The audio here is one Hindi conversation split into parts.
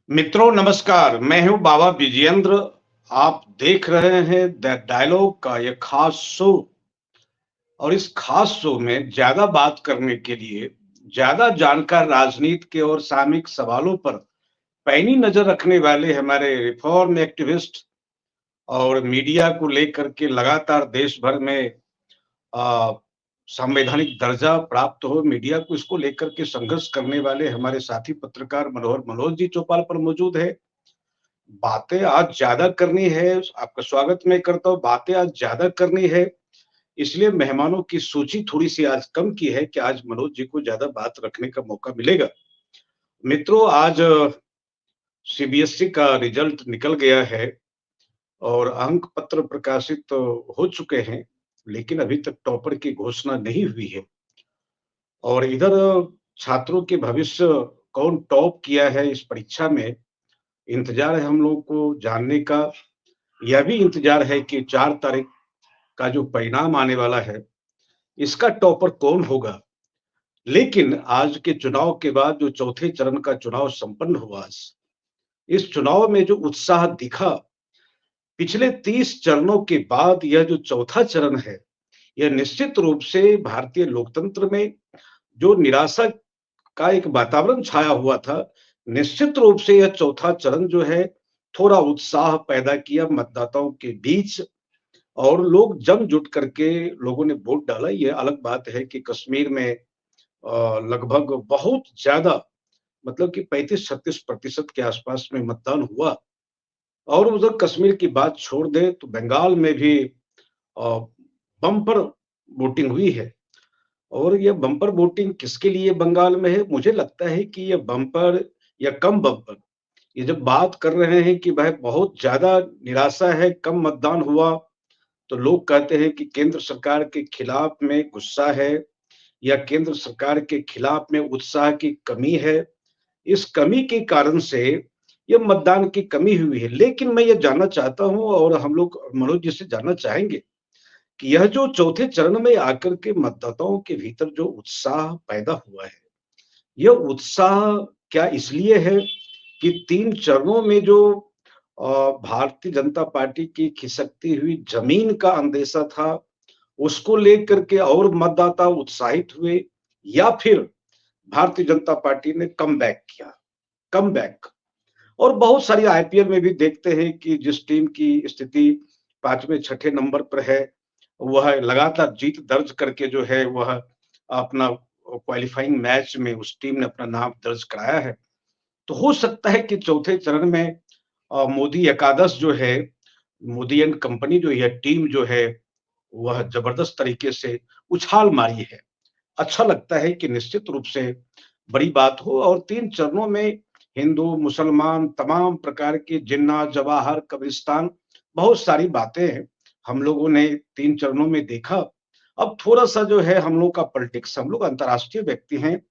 मित्रों नमस्कार, मैं हूँ बाबा विजयेंद्र। आप देख रहे हैं द डायलॉग का ये खास शो और इस खास शो में ज़्यादा बात करने के लिए, ज़्यादा जानकार राजनीति के और सामयिक सवालों पर पैनी नज़र रखने वाले हमारे रिफॉर्म एक्टिविस्ट और मीडिया को लेकर के लगातार देश भर में अ, संवैधानिक दर्जा प्राप्त हो, मीडिया को इसको लेकर के संघर्ष करने वाले हमारे साथी पत्रकार मनोहर मनोज जी चौपाल पर मौजूद है। बातें आज ज़्यादा करनी है, आपका स्वागत मैं करता हूँ। बातें आज ज़्यादा करनी है, इसलिए मेहमानों की सूची थोड़ी-सी आज कम की है कि आज मनोज जी को ज़्यादा बात रखने का मौका मिलेगा। मित्रों, आज सीबीएसई का रिजल्ट निकल गया है और अंक पत्र प्रकाशित तो हो चुके हैं, लेकिन अभी तक टॉपर की घोषणा नहीं हुई है। और इधर छात्रों के भविष्य कौन टॉप किया है इस परीक्षा में, इंतज़ार है हम लोगों को जानने का। यह भी इंतज़ार है कि 4 तारीख का जो परिणाम आने वाला है, इसका टॉपर कौन होगा? लेकिन आज के चुनाव के बाद जो चौथे चरण का चुनाव संपन्न हुआ आज, इस चुनाव में जो उत्साह दिखा, पिछले 30 चरणों के बाद यह जो चौथा चरण है, यह निश्चित रूप से भारतीय लोकतंत्र में जो निराशा का एक वातावरण छाया हुआ था, निश्चित रूप से यह चौथा चरण जो है, थोड़ा उत्साह पैदा किया मतदाताओं के बीच और लोग जम जुट करके लोगों ने वोट डाला। ये अलग बात है कि कश्मीर में लगभग बहुत ज़्यादा मतलब कि 35-36% के आसपास में मतदान हुआ और उधर कश्मीर की बात छोड़ दें तो बंगाल में भी बम्पर वोटिंग हुई है और ये बम्पर वोटिंग किसके लिए बंगाल में है? मुझे लगता है कि ये बम्पर या कम बम्पर, ये जब बात कर रहे हैं कि भाई बहुत ज़्यादा निराशा है, कम मतदान हुआ तो लोग कहते हैं कि केंद्र सरकार के खिलाफ में गुस्सा है या केंद्र सरकार के खिलाफ में उत्साह की कमी है। इस कमी के कारण से ये मतदान की कमी हुई है। लेकिन मैं ये जानना चाहता हूँ और हम लोग मनोज जी से जानना चाहेंगे कि यह जो चौथे चरण में आकर के मतदाताओं के भीतर जो उत्साह पैदा हुआ है, यह उत्साह क्या इसलिए है कि 3 चरणों में जो अ, भारतीय जनता पार्टी की खिसकती हुई ज़मीन का अंदेशा था, उसको लेकर के और मतदाता उत्साहित हुए या फिर भारतीय जनता पार्टी ने कमबैक किया, कमबैक। और बहुत सारी आईपीएल में भी देखते हैं कि जिस टीम की स्थिति 5वें छठे नंबर पर है, वह लगातार जीत दर्ज करके जो है वह अपना क्वालीफाइंग मैच में उस टीम ने अपना नाम दर्ज कराया है। तो हो सकता है कि चौथे चरण में मोदी एकादश जो है, मोदी एंड कंपनी जो यह टीम जो है, वह ज़बरदस्त तरीके से उछाल मारी है। अच्छा लगता है कि निश्चित रूप से बड़ी बात हो और 3 चरणों में हिंदू, मुसलमान तमाम प्रकार के जिन्ना, जवाहर, कब्रिस्तान बहुत सारी बातें हैं। हम लोगों ने 3 चरणों में देखा। अब थोड़ा-सा जो है हम लोग का पॉलिटिक्स हम लोग अंतर्राष्ट्रीय व्यक्ति हैं,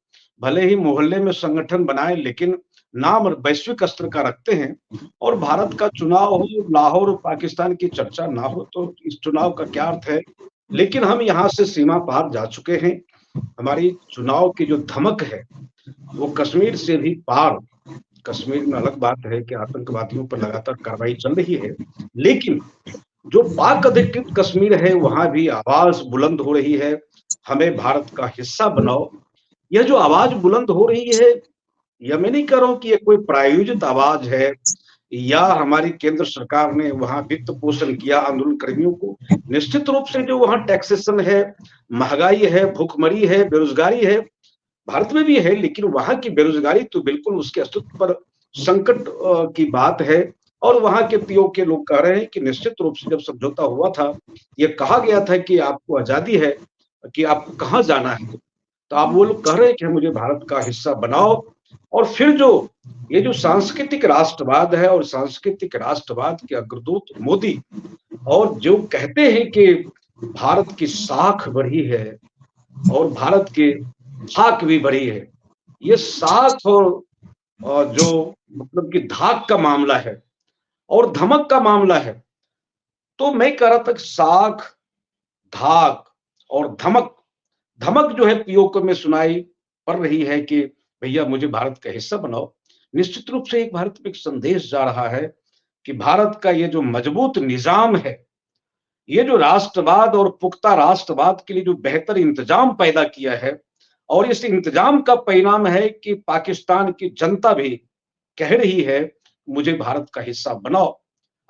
भले ही मोहल्ले में संगठन बनाएँ लेकिन नाम वैश्विक स्तर का रखते हैं और भारत का चुनाव हो, लाहौर और पाकिस्तान की चर्चा ना हो तो इस चुनाव का क्या अर्थ है? लेकिन हम यहाँ से सीमा पार जा चुके हैं। हमारी चुनाव की जो धमक है, वो कश्मीर से भी पार कश्मीर में अलग बात है कि आतंकवादियों पर लगातार कार्रवाई चल रही है। लेकिन जो पाक अधिकृत कश्मीर है, वहाँ भी आवाज़ बुलंद हो रही है, हमें भारत का हिस्सा बनाओ। यह जो आवाज़ बुलंद हो रही है, यह मैं नहीं कह रहा हूँ कि ये कोई प्रायोजित आवाज़ है या हमारी केंद्र सरकार ने वहाँ वित्त पोषण किया आंदोलन कर्मियों को। निश्चित रूप से जो वहाँ टैक्सेशन है, महँगाई है, भुखमरी है, बेरोज़गारी है, भारत में भी है लेकिन वहाँ की बेरोज़गारी तो बिल्कुल उसके अस्तित्व पर संकट की बात है और वहाँ के पीओके के लोग कह रहे हैं कि निश्चित रूप से जब समझौता हुआ था, ये कहा गया था कि आपको आज़ादी है, कि आपको कहाँ जाना है। तो अब वो लोग कह रहे हैं कि मुझे भारत का हिस्सा बनाओ और फिर जो ये जो सांस्कृतिक राष्ट्रवाद है और सांस्कृतिक राष्ट्रवाद के अग्रदूत मोदी और जो कहते हैं कि भारत की साख बढ़ी है और भारत की धाक भी बढ़ी है। ये साख और जो मतलब कि धाक का मामला है और धमक का मामला है। तो मैं कह रहा था कि साख, धाक और धमक धमक जो है पीओके में सुनाई पड़ रही है कि भैया मुझे भारत का हिस्सा बनाओ। निश्चित रूप से एक भारत में एक संदेश जा रहा है कि भारत का ये जो मजबूत निज़ाम है, ये जो राष्ट्रवाद और पुख्ता राष्ट्रवाद के लिए जो बेहतर इंतजाम पैदा किया है और इस इंतजाम का परिणाम है कि पाकिस्तान की जनता भी कह रही है, मुझे भारत का हिस्सा बनाओ।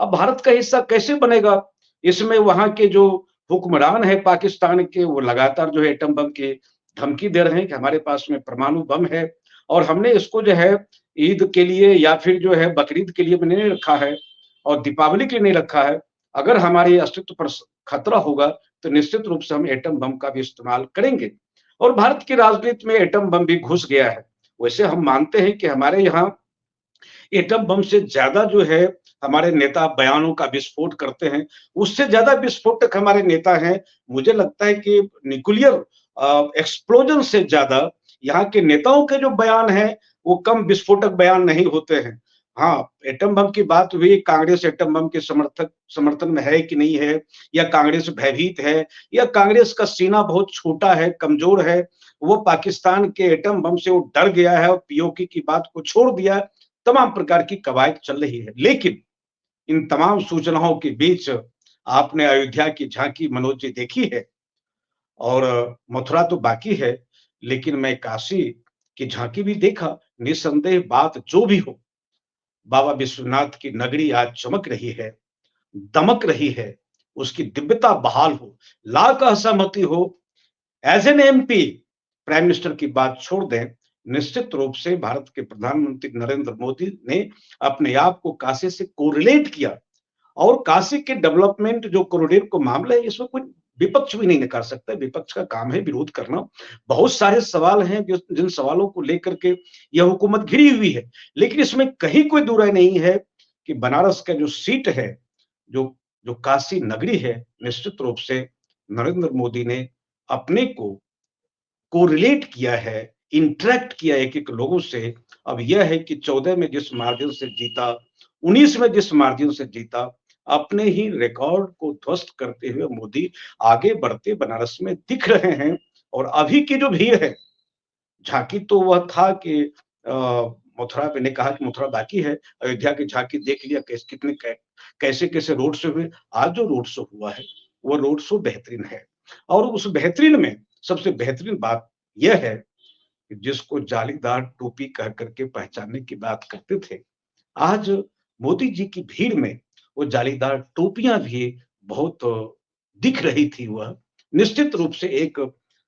अब भारत का हिस्सा कैसे बनेगा? इसमें वहाँ के जो हुक्मरान हैं पाकिस्तान के, वो लगातार जो है एटम बम की धमकी दे रहे हैं कि हमारे पास में परमाणु बम है और हमने इसको जो है ईद के लिए या फिर जो है बकरीद के लिए मैंने नहीं रखा है और दीपावली के लिए नहीं रखा है। अगर हमारे अस्तित्व पर खतरा होगा, तो निश्चित रूप से हम एटम बम का भी इस्तेमाल करेंगे और भारत की राजनीति में एटम बम भी घुस गया है। वैसे हम मानते हैं कि हमारे यहाँ एटम बम से ज्यादा जो है हमारे नेता बयानों का विस्फोट करते हैं, उससे ज्यादा विस्फोटक हमारे नेता हैं। मुझे लगता है कि न्यूक्लियर एक्सप्लोजन से ज्यादा यहाँ के नेताओं के जो बयान हैं, वो कम विस्फोटक बयान नहीं होते हैं। हाँ, एटम बम की बात हुई, कांग्रेस एटम बम के समर्थन में है कि नहीं है, या कांग्रेस भयभीत है, या कांग्रेस का सीना बहुत छोटा है, कमजोर है, वो पाकिस्तान के एटम बम से वो डर गया है और पीओके की बात को छोड़ दिया है। तमाम प्रकार की कवायद चल रही है, लेकिन इन तमाम सूचनाओं के बीच आपने अयोध्या की झांकी मनोज जी देखी है और मथुरा तो बाकी है, लेकिन मैं काशी की झांकी भी देखा। निस्संदेह बात जो भी हो, बाबा विश्वनाथ की नगरी आज चमक रही है, दमक रही है, उसकी दिव्यता बहाल हो, लाख असहमति हो, as an MP prime minister की बात छोड़ दें, निश्चित रूप से भारत के प्रधानमंत्री नरेंद्र मोदी ने अपने आप को काशी से कोरिलेट किया और काशी के डेवलपमेंट जो कॉरिडोर को मामला है, इसमें कोई विपक्ष भी नहीं नकार सकता। विपक्ष का काम है विरोध करना। बहुत सारे सवाल हैं जिन सवालों को लेकर के यह हुकूमत घिरी हुई है, लेकिन इसमें कहीं कोई दो राय नहीं है कि बनारस का जो सीट है, जो जो काशी नगरी है, निश्चित रूप से नरेंद्र मोदी ने अपने को कोरिलेट किया है, इंटरैक्ट किया एक-एक लोगों से। अब यह है कि 14 में जिस मार्जिन से जीता, 19 में जिस मार्जिन से जीता, अपने ही रिकॉर्ड को ध्वस्त करते हुए मोदी आगे बढ़ते बनारस में दिख रहे हैं। और अभी की जो भीड़ है, झांकी तो वह था कि मथुरा मैंने कहा कि मथुरा बाकी है, अयोध्या की झांकी देख लिया कैसे-कैसे रोड शो हुए। आज जो रोड शो हुआ है, वो रोड शो बेहतरीन है और उस बेहतरीन में सबसे बेहतरीन बात यह है कि जिसको जालीदार टोपी कह करके पहचानने की बात करते थे, आज मोदी जी की भीड़ में वो जालीदार टोपियां भी बहुत दिख रही थी। वह निश्चित रूप से एक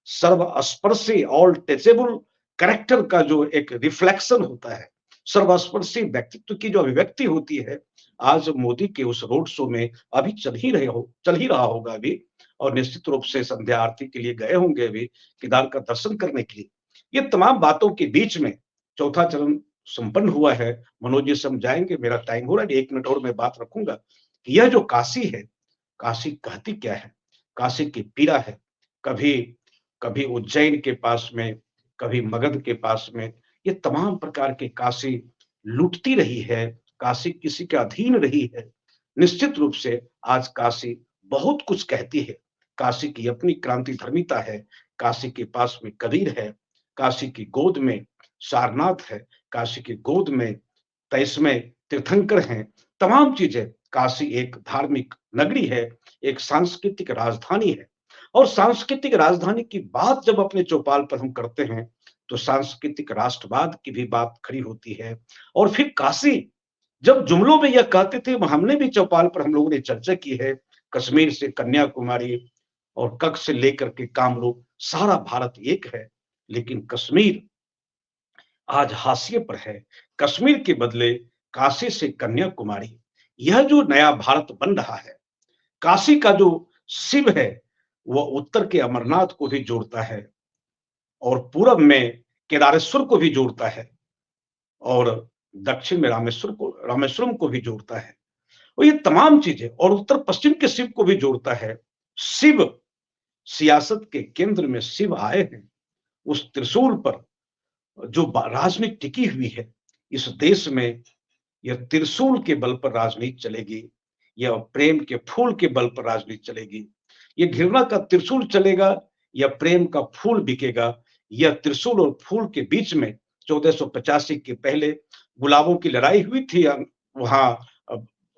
सर्वस्पर्शी ऑल टचेबल कैरेक्टर का जो एक रिफ्लेक्शन होता है, सर्वस्पर्शी व्यक्तित्व की जो अभिव्यक्ति होती है, आज मोदी के उस रोड शो में अभी चल ही रहा होगा अभी। और निश्चित रूप से संध्या आरती के लिए गए होंगे अभी केदार का दर्शन करने के लिए। ये तमाम बातों के बीच में चौथा चरण संपन्न हुआ है। मनोज जी समझाएंगे, मेरा टाइम हो रहा है, 1 मिनट और मैं बात रखूंगा कि यह जो काशी है, काशी कहती क्या है? काशी की पीड़ा है। कभी कभी उज्जैन के पास में, कभी मगध के पास में, ये तमाम प्रकार की काशी लूटती रही है, काशी किसी के अधीन रही है। निश्चित रूप से आज काशी बहुत कुछ कहती है। काशी की अपनी क्रांति धर्मिता है, काशी के पास में कबीर है, काशी की गोद में सारनाथ है, काशी की गोद में तेईसवें तीर्थंकर हैं। तमाम चीजें, काशी एक धार्मिक नगरी है, एक सांस्कृतिक राजधानी है और सांस्कृतिक राजधानी की बात जब अपने चौपाल पर हम करते हैं, तो सांस्कृतिक राष्ट्रवाद की भी बात खड़ी होती है। और फिर काशी जब जुमलों में यह कहते थे, हमने भी चौपाल पर हम लोगों ने चर्चा की है, कश्मीर से कन्याकुमारी और कच्छ से लेकर के कामरूप, सारा भारत एक है, लेकिन कश्मीर आज हाशिए पर है। कश्मीर के बदले काशी से कन्याकुमारी, यह जो नया भारत बन रहा है, काशी का जो शिव है, वह उत्तर के अमरनाथ को भी जोड़ता है और पूरब में केदारेश्वर को भी जोड़ता है और दक्षिण में रामेश्वरम को भी जोड़ता है। और ये तमाम चीजें और उत्तर पश्चिम के शिव को भी जोड़ता है। शिव, सियासत के केंद्र में शिव आए हैं। उस त्रिशूल पर जो राजनीति टिकी हुई है इस देश में, यह त्रिशूल के बल पर राजनीति चलेगी, यह प्रेम के फूल के बल पर राजनीति चलेगी। ये घृणा का त्रिशूल चलेगा या प्रेम का फूल बिकेगा। यह त्रिशूल और फूल के बीच में 1485 के पहले गुलाबों की लड़ाई हुई थी वहाँ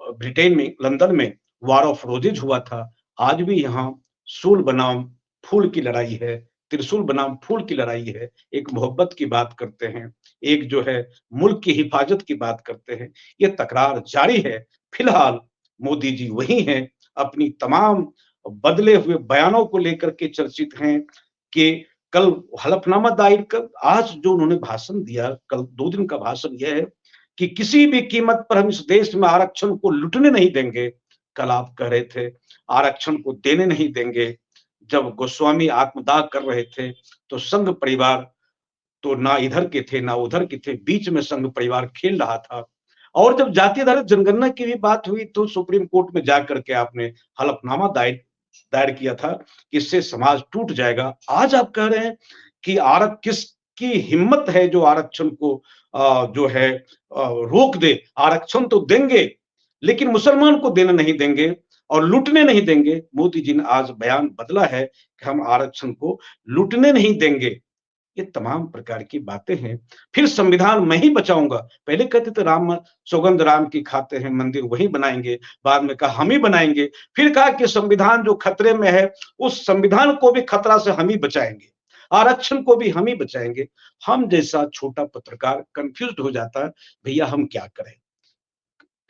ब्रिटेन में, लंदन में वॉर ऑफ रोजेज हुआ था। आज भी यहाँ सूल बनाम फूल की लड़ाई है, त्रिशूल बनाम फूल की लड़ाई है। एक मोहब्बत की बात करते हैं, एक जो है मुल्क की हिफाजत की बात करते हैं। ये तकरार जारी है। फिलहाल मोदी जी वही हैं, अपनी तमाम बदले हुए बयानों को लेकर के चर्चित हैं कि कल हलफनामा दायर कर आज जो उन्होंने भाषण दिया, कल 2 दिन का भाषण यह है कि किसी भी कीमत पर हम इस देश में आरक्षण को लुटने नहीं देंगे। कल आप कह रहे थे आरक्षण को देने नहीं देंगे। जब गोस्वामी आत्मदाह कर रहे थे, तो संघ परिवार तो ना इधर के थे, ना उधर के थे, बीच में संघ परिवार खेल रहा था। और जब जाति आधारित जनगणना की भी बात हुई, तो सुप्रीम कोर्ट में जाकर के आपने हलफनामा दायर दायर किया था कि इससे समाज टूट जाएगा। आज आप कह रहे हैं कि किसकी हिम्मत है जो आरक्षण को जो है रोक दे। आरक्षण तो देंगे, लेकिन मुसलमान को देना नहीं देंगे और लूटने नहीं देंगे। मोदी जी ने आज बयान बदला है कि हम आरक्षण को लूटने नहीं देंगे। ये तमाम प्रकार की बातें हैं। फिर संविधान मैं ही बचाऊँगा। पहले कहते थे राम सौगंध राम की खाते हैं, मंदिर वही बनाएँगे। बाद में कहा हम ही बनाएँगे। फिर कहा कि संविधान जो खतरे में है, उस संविधान को भी खतरा से हम ही बचाएँगे। आरक्षण को भी हम ही बचाएँगे। हम जैसा छोटा पत्रकार कन्फ्यूज़्ड हो जाता है, भैया हम क्या करें?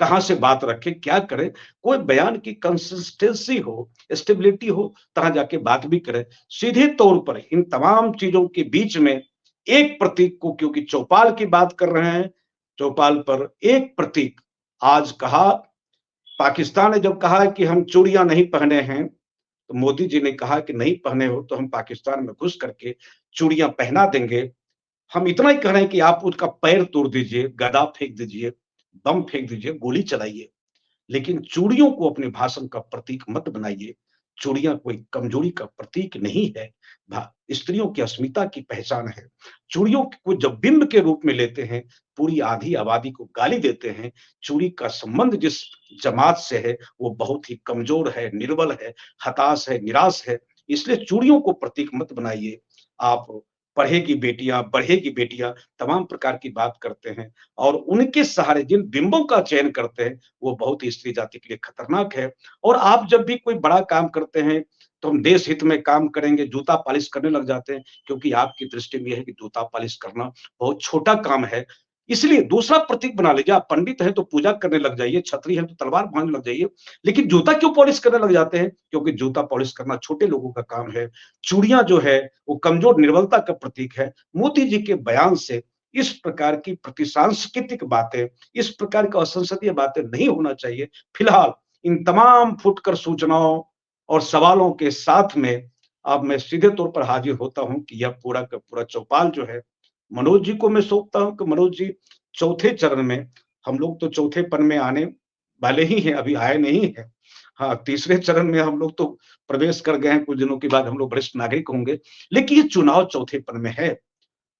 कहाँ से बात रखें, क्या करें? कोई बयान की कंसिस्टेंसी हो, स्टेबिलिटी हो, तहाँ जाके बात भी करें। सीधे तौर पर इन तमाम चीज़ों के बीच में एक प्रतीक को, क्योंकि चौपाल की बात कर रहे हैं, चौपाल पर एक प्रतीक आज कहा, पाकिस्तान ने जब कहा कि हम चूड़ियाँ नहीं पहने हैं, तो मोदी जी ने कहा कि नहीं पहने हो तो हम पाकिस्तान में घुस करके चूड़ियाँ पहना देंगे। हम इतना ही कह रहे हैं कि आप उसका पैर तोड़ दीजिए, गदा फेंक दीजिए, बम फेंक दीजिए, गोली चलाइए, लेकिन चूड़ियों को अपने भाषण का प्रतीक मत बनाइए। चूड़ियाँ कोई कमजोरी का प्रतीक नहीं है, स्त्रियों की अस्मिता की पहचान है। चूड़ियों को जब बिंब के रूप में लेते हैं, पूरी आधी आबादी को गाली देते हैं। चूड़ी का संबंध जिस जमात से है, वो बहुत ही कमजोर है, निर्बल है, हताश है, निराश है। इसलिए चूड़ियों को प्रतीक मत बनाइए। आप पढ़ेगी बेटियाँ, बढ़ेगी बेटियाँ, तमाम प्रकार की बात करते हैं और उनके सहारे जिन बिंबों का चयन करते हैं, वो बहुत ही स्त्री जाति के लिए खतरनाक है। और आप जब भी कोई बड़ा काम करते हैं, तो हम देश हित में काम करेंगे, जूता पॉलिश करने लग जाते हैं, क्योंकि आपकी दृष्टि में ये है कि जूता पॉलिश करना बहुत छोटा काम है। इसलिए दूसरा प्रतीक बना लीजिए। आप पंडित हैं तो पूजा करने लग जाइए, क्षत्रिय हैं तो तलवार भांजने लग जाइए, लेकिन जूता क्यों पॉलिश करने लग जाते हैं? क्योंकि जूता पॉलिश करना छोटे लोगों का काम है। चूड़ियाँ जो है, वो कमजोर निर्बलता का प्रतीक है। मोदी जी के बयान से इस प्रकार की प्रतिसांस्कृतिक बातें, इस प्रकार की असंसदीय बातें नहीं होना चाहिए। फिलहाल इन तमाम फुटकर सूचनाओं और सवालों के साथ में अब मैं सीधे तौर पर हाजिर होता हूँ कि यह पूरा का पूरा चौपाल जो है, मनोज जी को मैं सौंपता हूँ कि मनोज जी चौथे चरण में, हम लोग तो चौथे पन में आने वाले ही हैं, अभी आए नहीं हैं। हाँ, तीसरे चरण में हम लोग तो प्रवेश कर गए हैं, कुछ दिनों के बाद हम लोग वरिष्ठ नागरिक होंगे। लेकिन ये चुनाव चौथे पन में है।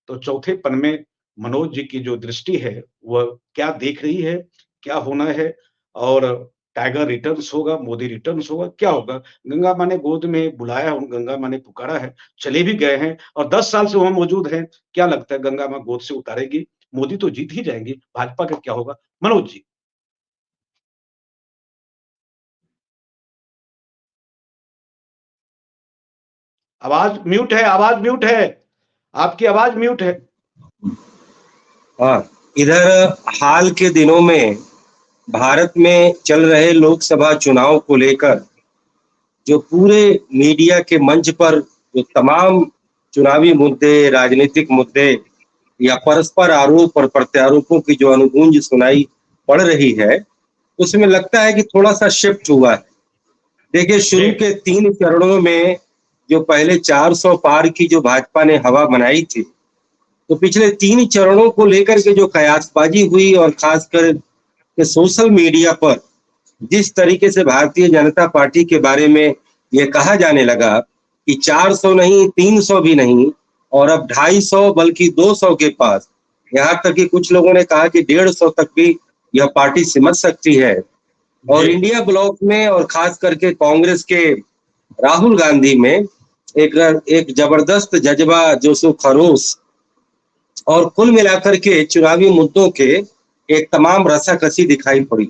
तो चौथे पन में मनोज जी की जो दृष्टि है, वह क्या देख रही है, क्या होना है और टाइगर रिटर्न्स होगा, मोदी रिटर्न्स होगा, क्या होगा? गंगा माँ ने गोद में बुलाया, गंगा माँ ने पुकारा है, चले भी गए हैं और 10 साल से वहाँ मौजूद हैं। क्या लगता है गंगा माँ गोद से उतारेगी? मोदी तो जीत ही जाएँगी, भाजपा का क्या होगा? मनोज जी। आवाज़ म्यूट है, आपकी आवाज़ म्यूट है। हाँ, इधर हाल के दिनों में भारत में चल रहे लोकसभा चुनाव को लेकर जो पूरे मीडिया के मंच पर जो तमाम चुनावी मुद्दे, राजनीतिक मुद्दे या परस्पर आरोप और प्रत्यारोपों की जो अनुगूंज सुनाई पड़ रही है, उसमें लगता है कि थोड़ा-सा शिफ्ट हुआ है। देखिए, जी, शुरू के 3 चरणों में जो पहले 400 पार की जो भाजपा ने हवा बनाई थी, तो पिछले 3 चरणों को लेकर के जो कयासबाजी हुई और खासकर के सोशल मीडिया पर जिस तरीके से भारतीय जनता पार्टी के बारे में ये कहा जाने लगा कि 400 नहीं, 300 भी नहीं और अब 250 बल्कि 200 के पास, यहाँ तक कि कुछ लोगों ने कहा कि 150 तक भी यह पार्टी सिमट सकती है। और जी, इंडिया ब्लॉक में और खास करके कांग्रेस के राहुल गांधी में एक एक जबरदस्त जज्बा, जोशो खरोश और कुल मिलाकर के चुनावी मुद्दों के एक तमाम रस्साकसी दिखाई पड़ी।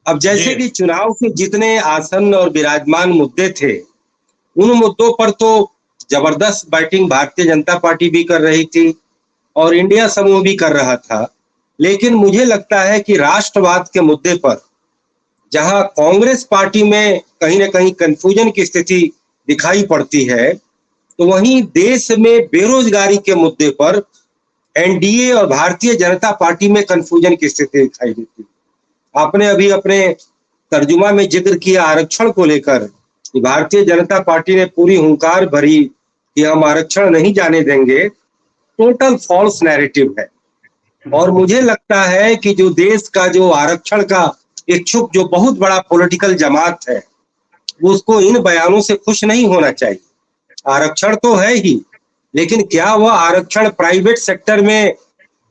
अब जैसे कि चुनाव के जितने आसन्न और विराजमान मुद्दे थे, उन मुद्दों पर तो जबरदस्त बैटिंग भारतीय जनता पार्टी भी कर रही थी और इंडिया समूह भी कर रहा था। लेकिन मुझे लगता है कि राष्ट्रवाद के मुद्दे पर जहां कांग्रेस पार्टी में कहीं न कहीं कन्फ्यूजन की स्थिति दिखाई पड़ती है, तो वहीं देश में बेरोजगारी के मुद्दे पर एनडीए और भारतीय जनता पार्टी में कन्फ्यूजन की स्थिति दिखाई देती है। आपने अभी अपने तर्जुमा में जिक्र किया आरक्षण को लेकर कि भारतीय जनता पार्टी ने पूरी हुंकार भरी कि हम आरक्षण नहीं जाने देंगे, टोटल फॉल्स नैरेटिव है। और मुझे लगता है कि जो देश का जो आरक्षण का इच्छुक जो बहुत बड़ा पॉलिटिकल जमात है, उसको इन बयानों से खुश नहीं होना चाहिए। आरक्षण तो है ही, लेकिन क्या वह आरक्षण प्राइवेट सेक्टर में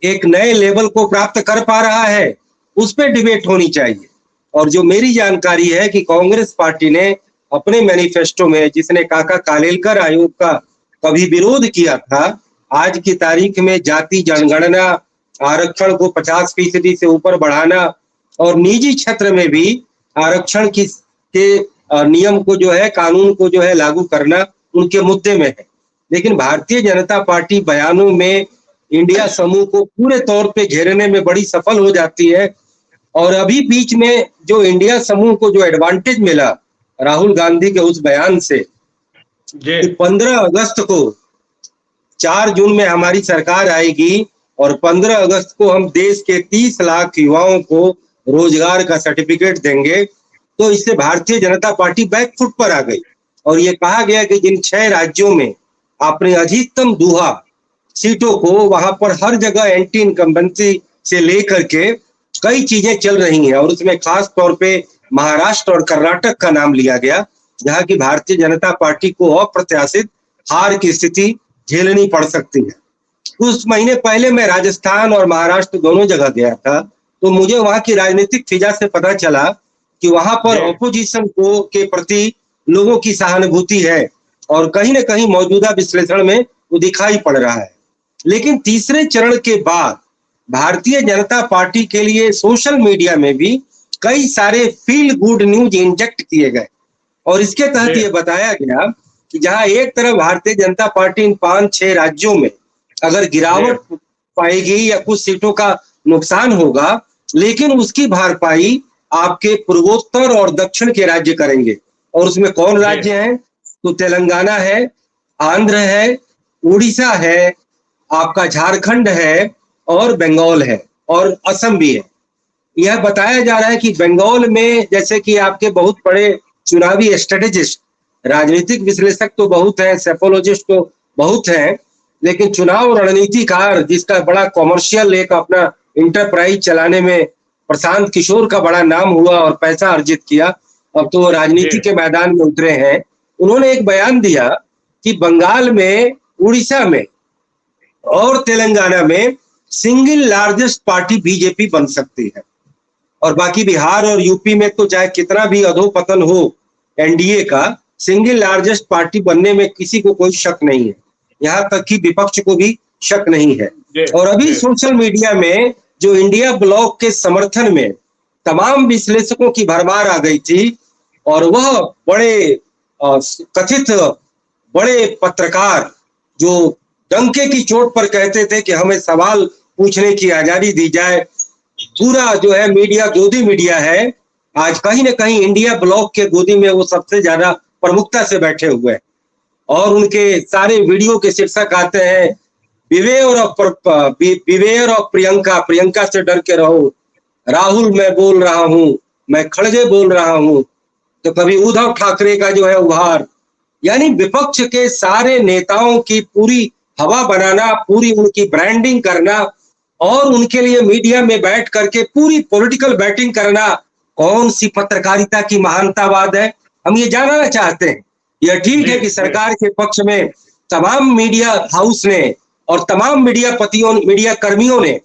एक नए लेवल को प्राप्त कर पा रहा है, उस पर डिबेट होनी चाहिए। और जो मेरी जानकारी है कि कांग्रेस पार्टी ने अपने मैनिफेस्टो में, जिसने काका कालेलकर आयोग का कभी विरोध किया था, आज की तारीख में जाति जनगणना, आरक्षण को 50% से ऊपर बढ़ाना और निजी क्षेत्र में भी आरक्षण के नियम को जो है, कानून को जो है लागू करना उनके मुद्दे में है। लेकिन भारतीय जनता पार्टी बयानों में इंडिया समूह को पूरे तौर पे घेरने में बड़ी सफल हो जाती है। और अभी बीच में जो इंडिया समूह को जो एडवांटेज मिला राहुल गांधी के उस बयान से कि 15 अगस्त को 4 जून में हमारी सरकार आएगी और 15 अगस्त को हम देश के 30 लाख युवाओं को रोजगार का सर्टिफिकेट देंगे, तो इससे भारतीय जनता पार्टी बैकफुट पर आ गई। और ये कहा गया कि जिन 6 राज्यों में आपने अधिकतम दूहा सीटों को, वहां पर हर जगह एंटी इनकम्बेंसी से लेकर के कई चीजें चल रही हैं और उसमें खास तौर पे महाराष्ट्र और कर्नाटक का नाम लिया गया, जहां की भारतीय जनता पार्टी को अप्रत्याशित हार की स्थिति झेलनी पड़ सकती है। कुछ महीने पहले मैं राजस्थान और महाराष्ट्र दोनों जगह गया था, तो मुझे वहां की राजनीतिक फिजा से पता चला कि वहां पर ऑपोजिशन को के प्रति लोगों की सहानुभूति है और कहीं न कहीं मौजूदा विश्लेषण में वो दिखाई पड़ रहा है। लेकिन तीसरे चरण के बाद भारतीय जनता पार्टी के लिए सोशल मीडिया में भी कई सारे फील गुड न्यूज इंजेक्ट किए गए और इसके तहत ये बताया गया कि जहां एक तरफ भारतीय जनता पार्टी इन 5-6 राज्यों में अगर गिरावट पाएगी या कुछ सीटों का नुकसान होगा, लेकिन उसकी भरपाई आपके पूर्वोत्तर और दक्षिण के राज्य करेंगे। और उसमें कौन राज्य हैं? तो तेलंगाना है, आंध्र है, उड़ीसा है, आपका झारखंड है और बंगाल है और असम भी है। यह बताया जा रहा है कि बंगाल में, जैसे कि आपके बहुत बड़े चुनावी स्ट्रेटेजिस्ट, राजनीतिक विश्लेषक तो बहुत हैं, सेफोलॉजिस्ट तो बहुत हैं, लेकिन चुनाव रणनीतिकार जिसका बड़ा कॉमर्शियल एक अपना इंटरप्राइज चलाने में प्रशांत किशोर का बड़ा नाम हुआ और पैसा अर्जित किया, अब तो राजनीति के मैदान में उतरे हैं। उन्होंने एक बयान दिया कि बंगाल में, उड़ीसा में और तेलंगाना में सिंगल लार्जेस्ट पार्टी बीजेपी बन सकती है और बाकी बिहार और यूपी में तो चाहे कितना भी अधोपतन हो एनडीए का, सिंगल लार्जेस्ट पार्टी बनने में किसी को कोई शक नहीं है, यहाँ तक कि विपक्ष को भी शक नहीं है। और अभी सोशल मीडिया में जो इंडिया ब्लॉक के समर्थन में तमाम विश्लेषकों की भरमार आ गई थी और वह बड़े कथित बड़े पत्रकार जो डंके की चोट पर कहते थे कि हमें सवाल पूछने की आजादी दी जाए, पूरा जो है मीडिया, गोदी मीडिया है, आज कहीं न कहीं इंडिया ब्लॉक के गोदी में वो सबसे ज्यादा प्रमुखता से बैठे हुए हैं और उनके सारे वीडियो के शीर्षक आते हैं, बिवेयर ऑफ प्रियंका, प्रियंका से डर के रहो, राहुल मैं बोल रहा हूं, मैं खड़गे बोल रहा हूं, तो कभी उद्धव ठाकरे का जो है उभार, यानी विपक्ष के सारे नेताओं की पूरी हवा बनाना, पूरी उनकी ब्रांडिंग करना और उनके लिए मीडिया में बैठ करके पूरी पॉलिटिकल बैटिंग करना, कौन सी पत्रकारिता की महानतावाद है? हम ये जानना चाहते हैं। यह ठीक है कि सरकार के पक्ष में तमाम मीडिया हाउस ने और तमाम मीडिया कर्मियों ने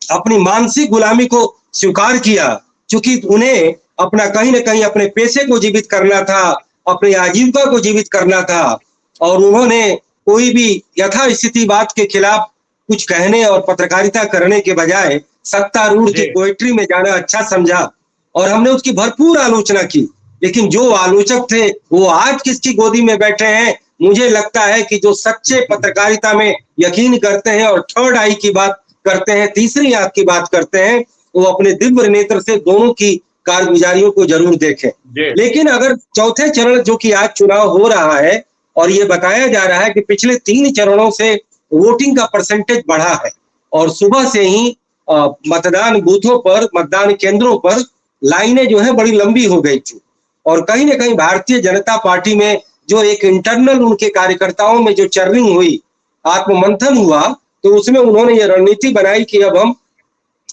अपनी मानसिक गुलामी को स्वीकार किया, क्योंकि उन्हें अपना कहीं न कहीं अपने पेशे को जीवित करना था, अपनी आजीविका को जीवित करना था और उन्होंने कोई भी यथास्थिति बात के खिलाफ कुछ कहने और पत्रकारिता करने के बजाय सत्तारूढ़ की पोएट्री में जाना अच्छा समझा और हमने उसकी भरपूर आलोचना की। लेकिन जो आलोचक थे वो आज किसकी गोदी में बैठे हैं? मुझे लगता है कि जो सच्चे पत्रकारिता में यकीन करते हैं और थर्ड आई की बात करते हैं, तीसरी आंख की बात करते हैं, वो अपने दिव्य नेत्र से दोनों की कारगुजारियों को जरूर देखें। लेकिन अगर चौथे चरण जो कि आज चुनाव हो रहा है और ये बताया जा रहा है कि पिछले 3 चरणों से वोटिंग का परसेंटेज बढ़ा है और सुबह से ही मतदान बूथों पर, मतदान केंद्रों पर लाइनें जो है बड़ी लंबी हो गई थी और कहीं ना कहीं भारतीय जनता पार्टी में जो एक इंटरनल उनके कार्यकर्ताओं में जो चर्निंग हुई, आत्ममंथन हुआ, तो उसमें उन्होंने ये रणनीति बनाई कि अब हम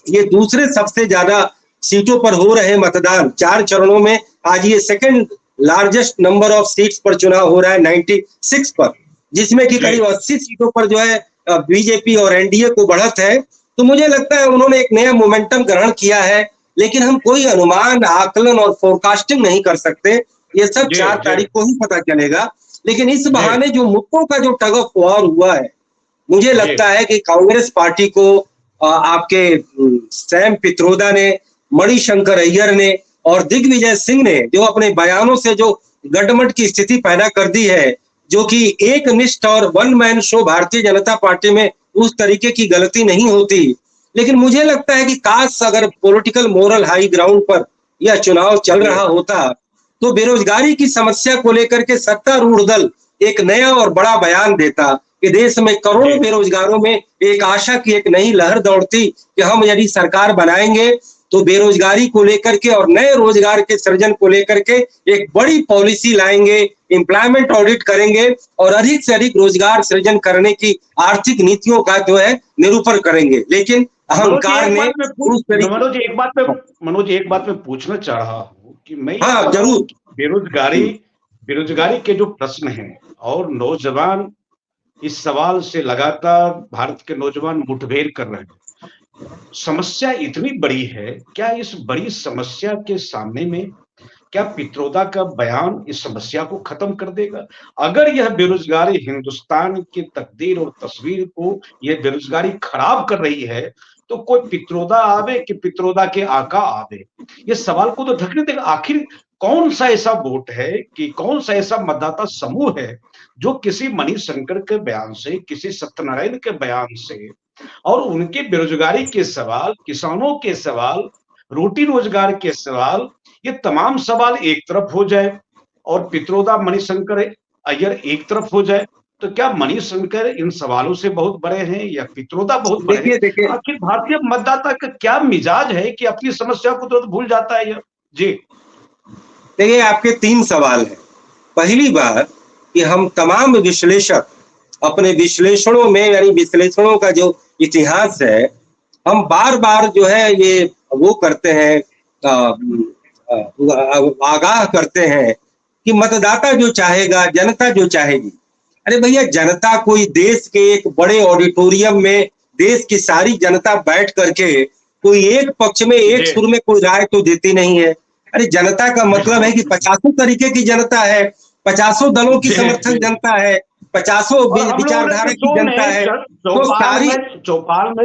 ये दूसरे सबसे ज्यादा सीटों पर हो रहे मतदान 4 चरणों में आज ये second largest number of seats पर चुनाव हो रहा है 96 पर, जिसमें कि करीब 80 सीटों पर जो है बीजेपी और एनडीए को बढ़त है। तो मुझे लगता है उन्होंने एक नया मोमेंटम ग्रहण किया है, लेकिन हम कोई अनुमान, आकलन और फोरकास्टिंग नहीं कर सकते। ये सब 4 तारीख को ही पता चलेगा। लेकिन इस बहाने जो मुद्दों का जो टग ऑफ वॉर हुआ है, मुझे लगता है कि कांग्रेस पार्टी को आपके सैम पित्रोदा ने, मणिशंकर अय्यर ने और दिग्विजय सिंह ने जो अपने बयानों से जो गठबंधन की स्थिति पैदा कर दी है, जो कि एक निष्ठ और one man show Bharatiya Janata party में उस तरीके की गलती नहीं होती। लेकिन मुझे लगता है कि काश अगर पॉलिटिकल मोरल हाई ग्राउंड पर यह चुनाव चल रहा होता तो बेरोजगारी की समस्या को लेकर के सत्तारूढ़ दल एक नया और बड़ा बयान देता कि देश में करोड़ों बेरोजगारों में एक आशा की एक नई लहर दौड़ती कि हम यदि सरकार बनाएंगे तो बेरोजगारी को लेकर के और नए रोजगार के सृजन को लेकर के एक बड़ी पॉलिसी लाएंगे, एम्प्लॉयमेंट ऑडिट करेंगे और अधिक से अधिक रोजगार सृजन करने की आर्थिक नीतियों का जो है निरूपण करेंगे। लेकिन अहंकार ने मनोज एक बात में पूछना चाह रहा हूँ कि मैं जरूर बेरोजगारी के जो प्रश्न हैं और नौजवान इस सवाल से लगातार भारत के नौजवान मुठभेड़ कर रहे हैं, समस्या इतनी बड़ी है, क्या इस बड़ी समस्या के सामने में क्या पित्रोदा का बयान इस समस्या को खत्म कर देगा? अगर यह बेरोजगारी हिंदुस्तान की तकदीर और तस्वीर को यह बेरोजगारी खराब कर रही है, तो कोई पित्रोदा आवे कि पित्रोदा के आका आवे, ये सवाल को तो ढकने देगा। आखिर कौन सा ऐसा वोट है कि कौन सा ऐसा मतदाता समूह है जो किसी मणिशंकर के बयान से, किसी सत्यनारायण के बयान से और उनके बेरोजगारी के सवाल, किसानों के सवाल, रोटी रोजगार के सवाल, ये तमाम सवाल एक तरफ हो जाए और पित्रोदा, मणिशंकर अय्यर एक तरफ हो जाए, तो क्या मणिशंकर इन सवालों से बहुत बड़े हैं या पित्रोदा बहुत बड़े हैं? आखिर भारतीय मतदाता का क्या मिजाज है कि अपनी समस्या को तुरंत भूल जाता है? यह जी देखिए, आपके 3 सवाल हैं। पहली बात कि हम तमाम विश्लेषक अपने विश्लेषणों में, यानी विश्लेषणों का जो इतिहास है, हम बार बार जो है ये वो करते हैं, आगाह करते हैं कि मतदाता जो चाहेगा, जनता जो चाहेगी। अरे भैया, जनता कोई देश के एक बड़े ऑडिटोरियम में देश की सारी जनता बैठ करके कोई एक पक्ष में एक सुर में कोई राय तो देती नहीं है। अरे जनता का मतलब है कि 50 तरीके की जनता है, 50 दलों की समर्थक जनता है, 50 विचारधारा की जनता है। तो सारी चौपाल में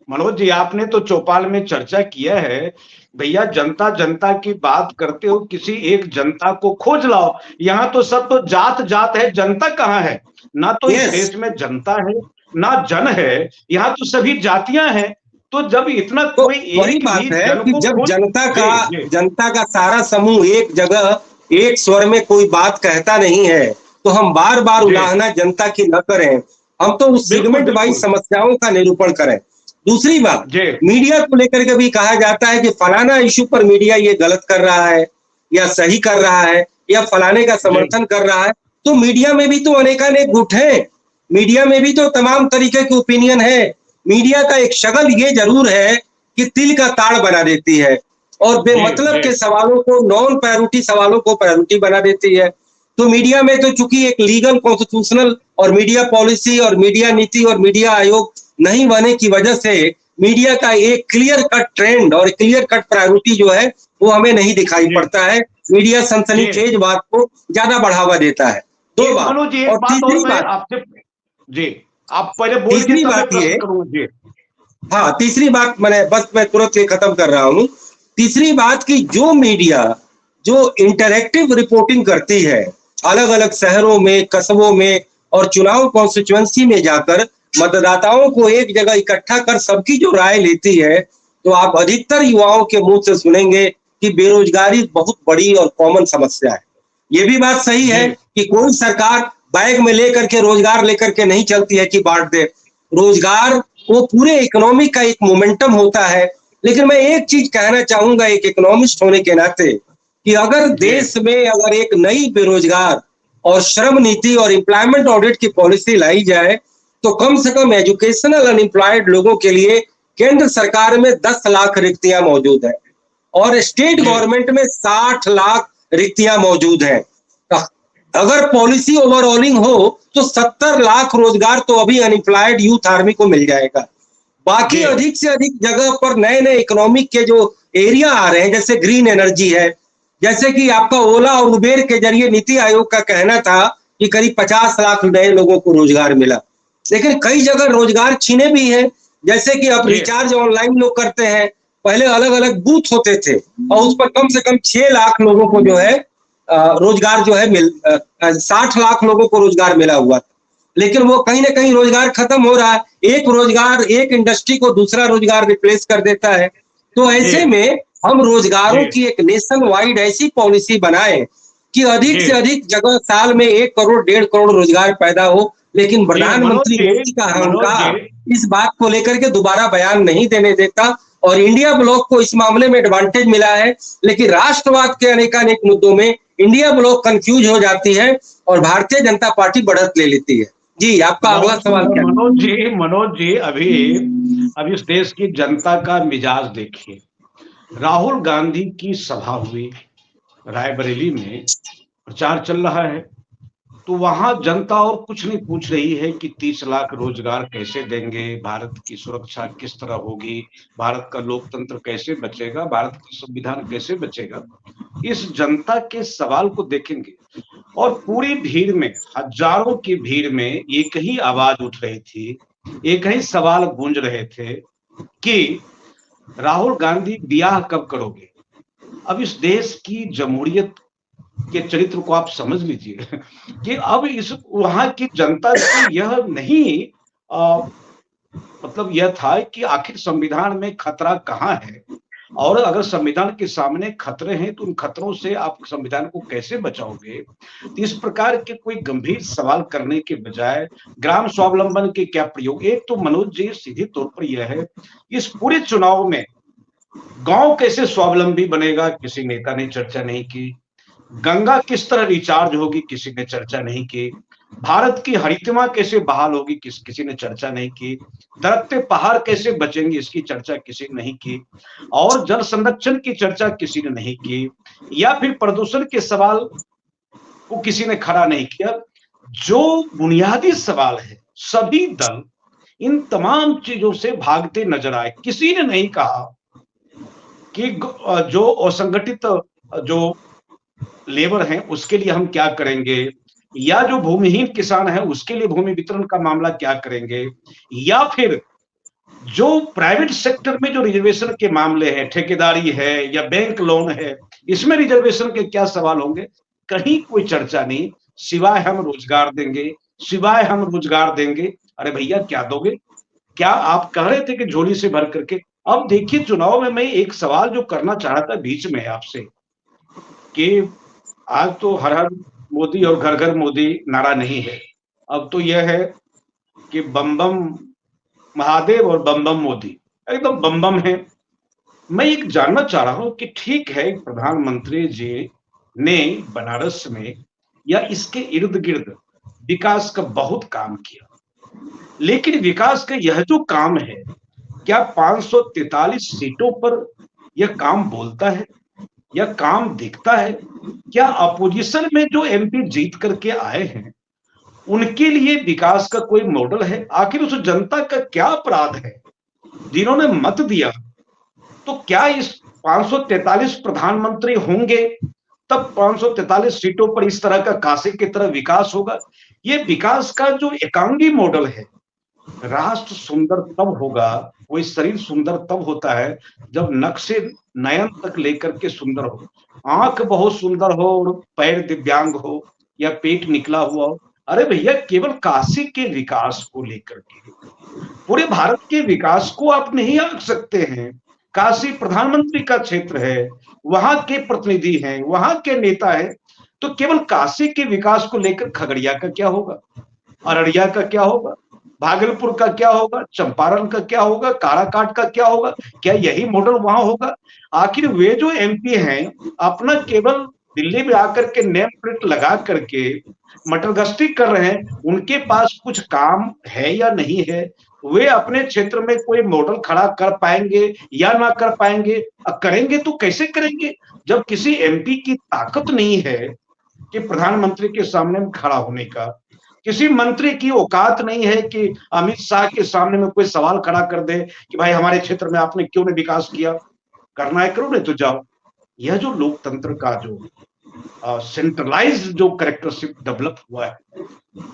मनोज जी, आपने तो चौपाल में चर्चा किया है, भैया जनता जनता की बात करते हो, किसी एक जनता को खोज लाओ। यहाँ तो सब तो जात जात है, जनता कहाँ है? ना तो इस देश में जनता है ना जन है, यहाँ तो सभी जातियां हैं। तो जब इतना तो वही बात है कि जब जनता का सारा समूह एक जगह एक स्वर में कोई बात कहता नहीं है, तो हम बार बार उलाहना जनता की न करें, हम तो उस सेगमेंट वाइज समस्याओं का निरूपण करें। दूसरी बात, मीडिया को लेकर के भी कहा जाता है कि फलाना इश्यू पर मीडिया ये गलत कर रहा है या सही कर रहा है या फलाने का समर्थन कर रहा है। तो मीडिया में भी तो अनेकानेक गुट है, मीडिया में भी तो तमाम तरीके के ओपिनियन है। मीडिया का एक शगल ये जरूर है कि तिल का ताड़ बना देती है और बेमतलब के सवालों को, नॉन प्रायोरिटी सवालों को प्रायोरिटी बना देती है। तो मीडिया में तो चूंकि एक लीगल, कॉन्स्टिट्यूशनल और मीडिया पॉलिसी और मीडिया नीति और मीडिया आयोग नहीं बने की वजह से मीडिया का एक क्लियर कट ट्रेंड और क्लियर कट प्रायोरिटी जो है वो हमें नहीं दिखाई पड़ता है। मीडिया सनसनीखेज बात को ज्यादा बढ़ावा देता है। 2 बात। और तीसरी बात, जी आप पहले बोल, तीसरी बात ये हाँ, तीसरी बात मैं तुरंत ये खत्म कर रहा हूँ। तीसरी बात की जो मीडिया जो इंटरैक्टिव रिपोर्टिंग करती है अलग अलग शहरों में, कस्बों में और चुनाव कॉन्स्टिट्यूएंसी में जाकर मतदाताओं को एक जगह इकट्ठा कर सबकी जो राय लेती है, तो आप अधिकतर युवाओं के मुंह से सुनेंगे कि बेरोजगारी बहुत बड़ी और कॉमन समस्या है। ये भी बात सही है जी कि कोई सरकार बैग में लेकर के रोजगार लेकर के नहीं चलती है कि बांट दे। रोजगार वो पूरे इकोनॉमी का एक मोमेंटम होता है। लेकिन मैं एक चीज कहना चाहूंगा एक इकोनॉमिस्ट होने के नाते कि अगर जी देश में अगर एक नई बेरोजगार और श्रम नीति और एम्प्लॉयमेंट ऑडिट की पॉलिसी लाई जाए तो कम से कम एजुकेशनल अनएम्प्लॉयड लोगों के लिए केंद्र सरकार में 10 लाख रिक्तियां मौजूद है और स्टेट जी गवर्नमेंट में 60 लाख रिक्तियां मौजूद हैं। अगर पॉलिसी ओवरऑलिंग हो तो 70 लाख रोजगार तो अभी अनएम्प्लॉयड यूथ आर्मी को मिल जाएगा। बाकी जी अधिक से अधिक जगह पर नए नए इकोनॉमिक के जो एरिया आ रहे हैं जैसे ग्रीन एनर्जी है, जैसे कि आपका ओला और उबेर के जरिए नीति आयोग का कहना था कि करीब 50 लाख नए लोगों को रोजगार मिला, लेकिन कई जगह रोजगार छीने भी हैं। जैसे कि अब जी रिचार्ज ऑनलाइन लोग करते हैं, पहले अलग अलग बूथ होते थे और उस पर कम से कम 6 लाख लोगों को जो है रोजगार जो है 60 लाख लोगों को रोजगार मिला हुआ था। लेकिन वो कहीं ना कहीं रोजगार खत्म हो रहा है, एक रोजगार एक इंडस्ट्री को दूसरा रोजगार रिप्लेस कर देता है। तो जी ऐसे में हम रोजगारों जी की एक नेशन वाइड ऐसी पॉलिसी बनाए कि अधिक जी से अधिक जगह साल में 1 करोड़ 1.5 करोड़ रोजगार पैदा हो। लेकिन जी मनोज प्रधानमंत्री जी मोदी का मनोज जी अहंकार इस बात को लेकर के दोबारा बयान नहीं देने देता और इंडिया ब्लॉक को इस मामले में एडवांटेज मिला है। लेकिन राष्ट्रवाद के अनेकानेक मुद्दों में इंडिया ब्लॉक कंफ्यूज हो जाती है और भारतीय जनता पार्टी बढ़त ले लेती है। जी, आपका अगला सवाल क्या है? मनोज जी अभी अब इस देश की जनता का मिजाज देखिए। राहुल गांधी की सभा हुई, रायबरेली में प्रचार चल रहा है, तो वहां जनता और कुछ नहीं पूछ रही है कि 30 लाख रोजगार कैसे देंगे, भारत की सुरक्षा किस तरह होगी, भारत का लोकतंत्र कैसे बचेगा, भारत का संविधान कैसे बचेगा। इस जनता के सवाल को देखेंगे और पूरी भीड़ में, हजारों की भीड़ में एक ही आवाज उठ रही थी, एक ही सवाल गूंज रहे थे कि राहुल गांधी ब्याह कब करोगे। अब इस देश की जमहूरियत के चरित्र को आप समझ लीजिए कि अब इस वहां की जनता को यह नहीं मतलब यह था कि आखिर संविधान में खतरा कहाँ है और अगर संविधान के सामने खतरे हैं तो उन खतरों से आप संविधान को कैसे बचाओगे। तो इस प्रकार के कोई गंभीर सवाल करने के बजाय ग्राम स्वावलंबन के क्या प्रयोग। एक तो मनोज जी सीधे तौर पर यह है, इस पूरे चुनाव में गांव कैसे स्वावलंबी बनेगा किसी नेता ने चर्चा नहीं की, गंगा किस तरह रिचार्ज होगी किसी ने चर्चा नहीं की, भारत की हरितमा कैसे बहाल होगी किसी ने चर्चा नहीं की, दरख्ते पहाड़ कैसे बचेंगे इसकी चर्चा किसी ने नहीं की, और जल संरक्षण की चर्चा किसी ने नहीं की, या फिर प्रदूषण के सवाल को किसी ने खड़ा नहीं किया। जो बुनियादी सवाल है सभी दल इन तमाम चीजों से भागते नजर आए। किसी ने नहीं कहा कि जो असंगठित जो लेबर हैं उसके लिए हम क्या करेंगे, या जो भूमिहीन किसान है उसके लिए भूमि वितरण का मामला क्या करेंगे, या फिर जो प्राइवेट सेक्टर में जो रिजर्वेशन के मामले हैं, ठेकेदारी है या बैंक लोन है, इसमें रिजर्वेशन के क्या सवाल होंगे। कहीं कोई चर्चा नहीं, सिवाय हम रोजगार देंगे, सिवाय हम रोजगार देंगे। अरे भैया क्या दोगे, क्या आप कह रहे थे कि झोली से भर करके। अब देखिए चुनाव में मैं एक सवाल जो करना चाह रहा था बीच में आपसे कि आज तो हर हर मोदी और घर घर मोदी नारा नहीं है, अब तो यह है कि बम बम महादेव और बम बम मोदी, एकदम बम बम है। मैं एक जानना चाह रहा हूं कि ठीक है प्रधानमंत्री जी ने बनारस में या इसके इर्द गिर्द विकास का बहुत काम किया, लेकिन विकास का यह जो काम है क्या 543 सीटों पर यह काम बोलता है या काम दिखता है। क्या अपोजिशन में जो एमपी जीत करके आए हैं उनके लिए विकास का कोई मॉडल है। आखिर उस जनता का क्या अपराध है जिन्होंने मत दिया। तो क्या इस 543 प्रधानमंत्री होंगे तब 543 सीटों पर इस तरह का काशी की तरह विकास होगा। ये विकास का जो एकांगी मॉडल है राष्ट्र सुंदर तब होगा, कोई शरीर सुंदर तब होता है जब नख से नयन तक लेकर के सुंदर हो। आंख बहुत सुंदर हो और पैर दिव्यांग हो या पेट निकला हुआ हो। अरे भैया, केवल काशी के विकास को लेकर के पूरे भारत के विकास को आप नहीं आंक सकते हैं। काशी प्रधानमंत्री का क्षेत्र है, वहां के प्रतिनिधि हैं, वहां के नेता हैं, तो केवल काशी के विकास को लेकर खगड़िया का क्या होगा, अररिया का क्या होगा, भागलपुर का क्या होगा, चंपारण का क्या होगा, काराकाट का क्या होगा? क्या यही मॉडल वहां होगा? आखिर वे जो एमपी हैं, अपना केवल दिल्ली में आकर के नेम प्लेट लगा करके मटर गश्ती कर रहे हैं, उनके पास कुछ काम है या नहीं है? वे अपने क्षेत्र में कोई मॉडल खड़ा कर पाएंगे या ना कर पाएंगे? करेंगे तो कैसे करेंगे, जब किसी एमपी की ताकत नहीं है कि प्रधानमंत्री के सामने में खड़ा होने का, किसी मंत्री की औकात नहीं है कि अमित शाह के सामने में कोई सवाल खड़ा कर दे कि भाई हमारे क्षेत्र में आपने क्यों नहीं विकास किया, करना है करो, नहीं तो जाओ। यह जो लोकतंत्र का जो सेंट्रलाइज जो कैरेक्टरिस्टिक डेवलप हुआ है,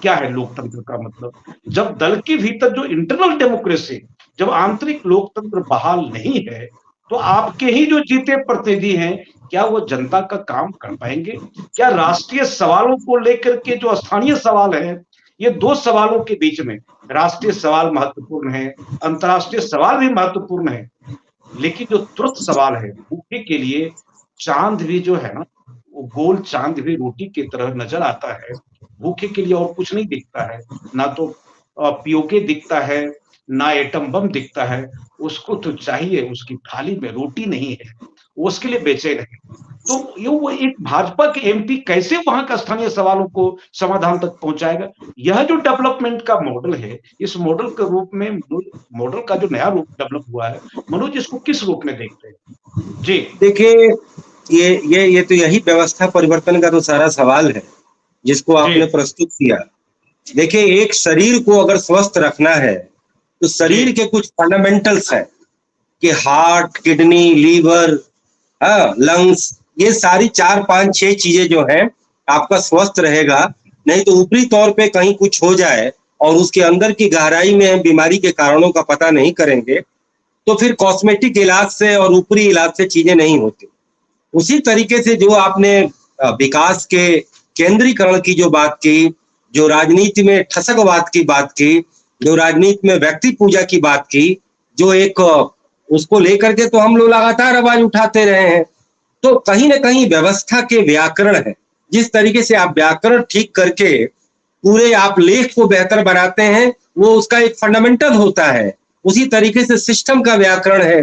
क्या है लोकतंत्र का मतलब? जब दल के भीतर जो इंटरनल डेमोक्रेसी, जब आंतरिक लोकतंत्र बहाल नहीं है, तो आपके ही जो जीते प्रतिनिधि हैं, क्या वो जनता का काम कर पाएंगे? क्या राष्ट्रीय सवालों को लेकर के जो स्थानीय सवाल है, ये दो सवालों के बीच में राष्ट्रीय सवाल महत्वपूर्ण है, अंतर्राष्ट्रीय सवाल भी महत्वपूर्ण है, लेकिन जो तुरंत सवाल है भूखे के लिए चांद भी जो है ना, वो गोल चांद भी रोटी की तरह नजर आता है। भूखे के लिए और कुछ नहीं दिखता है, ना तो पीओके दिखता है, ना एटम बम दिखता है। उसको तो चाहिए, उसकी थाली में रोटी नहीं है, वो उसके लिए बेचैन है। तो ये वो एक भाजपा के एमपी कैसे वहां का स्थानीय सवालों को समाधान तक पहुंचाएगा? यह जो डेवलपमेंट का मॉडल है, इस मॉडल के रूप में मॉडल का जो नया रूप डेवलप हुआ है, मनोज इसको किस रूप में देखते हैं जी? देखिए, ये तो यही व्यवस्था परिवर्तन का तो सारा सवाल है जिसको आपने प्रस्तुत किया। देखिए, एक शरीर को अगर स्वस्थ रखना है तो शरीर के कुछ फंडामेंटल्स है कि हार्ट, किडनी, लीवर, लंग्स, ये सारी 4, 5, 6 चीजें जो हैं आपका स्वस्थ रहेगा। नहीं तो ऊपरी तौर पे कहीं कुछ हो जाए और उसके अंदर की गहराई में बीमारी के कारणों का पता नहीं करेंगे, तो फिर कॉस्मेटिक इलाज से और ऊपरी इलाज से चीजें नहीं होती। उसी तरीके से जो आपने विकास के केंद्रीकरण की जो बात की, जो राजनीति में ठसकवाद की बात की, जो राजनीति में व्यक्ति पूजा की बात की, जो एक उसको लेकर के तो हम लोग लगातार आवाज उठाते रहे हैं। तो कहीं ना कहीं व्यवस्था के व्याकरण है, जिस तरीके से आप व्याकरण ठीक करके पूरे आप लेख को बेहतर बनाते हैं, वो उसका एक फंडामेंटल होता है। उसी तरीके से सिस्टम का व्याकरण है,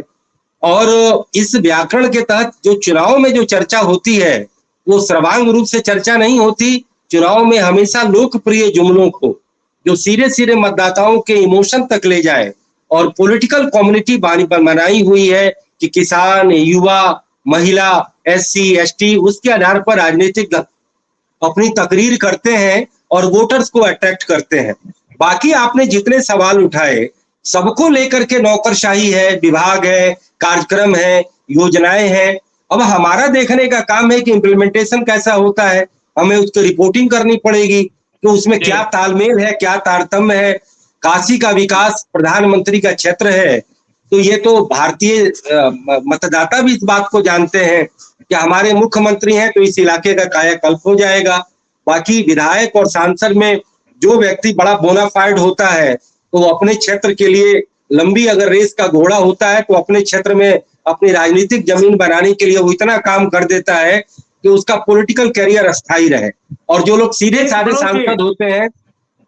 और इस व्याकरण के तहत जो चुनाव में जो चर्चा होती है, वो सर्वांग रूप से चर्चा नहीं होती। चुनाव में हमेशा लोकप्रिय जुमलों को जो सीधे सीधे मतदाताओं के इमोशन तक ले जाए, और पॉलिटिकल कम्युनिटी बनाई हुई है कि किसान, युवा, महिला, एससी, एसटी, उसके आधार पर राजनीतिक अपनी तकरीर करते हैं और वोटर्स को अट्रैक्ट करते हैं। बाकी आपने जितने सवाल उठाए, सबको लेकर के नौकरशाही है, विभाग है, कार्यक्रम है, योजनाएं हैं। अब हमारा देखने का काम है कि इम्प्लीमेंटेशन कैसा होता है। हमें उसकी रिपोर्टिंग करनी पड़ेगी कि उसमें क्या तालमेल है, क्या तारतम्य है। काशी का विकास प्रधानमंत्री का क्षेत्र है, तो ये तो भारतीय मतदाता भी इस बात को जानते हैं कि हमारे मुख्यमंत्री हैं तो इस इलाके का कायाकल्प हो जाएगा। बाकी विधायक और सांसद में जो व्यक्ति बड़ा बोनाफाइड होता है, तो वो अपने क्षेत्र के लिए लंबी अगर रेस का घोड़ा होता है, तो अपने क्षेत्र में अपनी राजनीतिक जमीन बनाने के लिए वो इतना काम कर देता है कि उसका पॉलिटिकल करियर अस्थायी रहे। और जो लोग सीधे साधे सांसद होते हैं,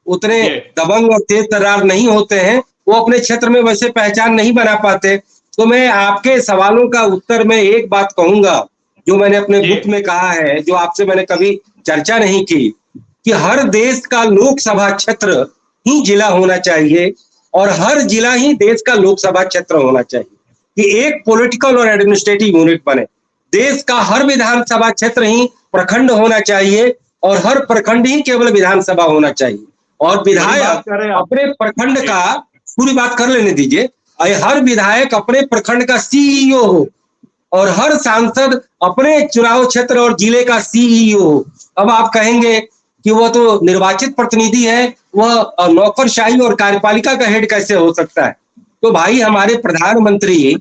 उतने दबंग और तेज तर्रार नहीं होते हैं, वो अपने क्षेत्र में वैसे पहचान नहीं बना पाते। तो मैं आपके सवालों का उत्तर में एक बात कहूंगा, जो मैंने अपने बुक में कहा है, जो आपसे मैंने कभी चर्चा नहीं की, कि हर देश का लोकसभा क्षेत्र ही जिला होना चाहिए, और हर जिला ही देश का लोकसभा क्षेत्र होना चाहिए, कि एक पॉलिटिकल और एडमिनिस्ट्रेटिव यूनिट बने। देश का हर विधानसभा क्षेत्र ही प्रखंड होना चाहिए, और हर प्रखंड ही केवल विधानसभा होना चाहिए। और विधायक अपने प्रखंड का, पूरी बात कर लेने दीजिए, हर विधायक अपने प्रखंड का सीईओ हो, और हर सांसद अपने चुनाव क्षेत्र और जिले का सीईओ हो। अब आप कहेंगे कि वह तो निर्वाचित प्रतिनिधि है, वह नौकरशाही और कार्यपालिका का हेड कैसे हो सकता है? तो भाई हमारे प्रधानमंत्री